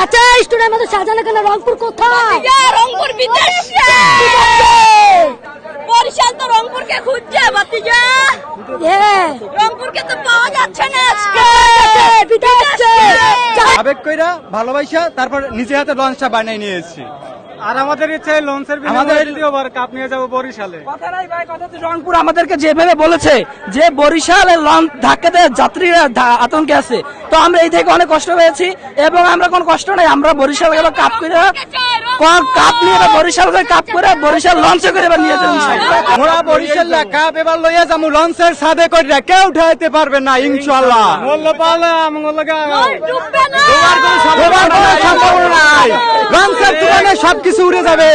চাচা স্টুডেন্ট আমাদের শাহজাহান কেন রংপুর কোথায়? রংপুর বিদেশে, বরিশাল তো রংপুরকে খুঁজছে ভাতিজা, রংপুরকে তো পাওয়া যাচ্ছে না আজকে। আবেগ কইরা ভালোবাসা তারপর নিজে হাতে লঞ্চটা বানিয়ে নিয়ে এসেছি। আর আমাদের ইচ্ছা লঞ্চের বিনিময়ে কাপ নিয়ে যাবো বরিশালে। কথা নাই ভাই, কথা তো রংপুর আমাদেরকে যেভাবে বলেছে যে বরিশালে লঞ্চ ধাক্কাতে যাত্রীরা আতঙ্কে আছে, তো আমরা এই থেকে অনেক কষ্ট পেয়েছি এবং আমরা কোনো কষ্ট নাই, আমরা বরিশাল গেল কাপ করে কাপ নিয়ে বরিশাল কাপ করে বরিশাল লঞ্চে করে এবার নিয়ে যাবো। মোরা বরিশাল কাপ এবার লইয়া যাবো লঞ্চের সাথে কইরা, কেউ উঠাইতে পারবে না ইনশাআল্লাহ। বললো পালে আমগুলো ডুববে না, তোমার কোনো সম্ভাবনা নাই, লঞ্চের তুলনায় সবকিছু উড়ে যাবে।